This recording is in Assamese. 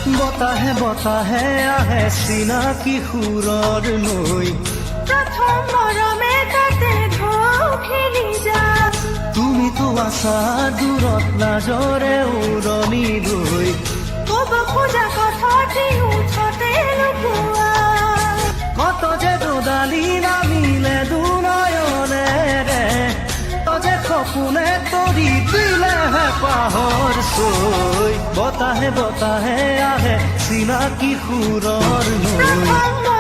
বতাহে বতাহে আহে চিনাকি সুৰৰ নৈ। প্ৰথম মৰমে তাতে ঢৌ খেলি যায়। তুমিতো আছা দূৰত লাজৰে উৰণি লৈ। ক'ব খোজা কথাটি ওঠতে লুকুৱা। কত যে দুডালি নামিলে দুনয়নেৰে, যে সপোনে তৰি দিলে হেঁপাহৰ চৈ। বতাহে বতাহে আহে চিনাকি সুৰৰ নৈ। প্ৰথম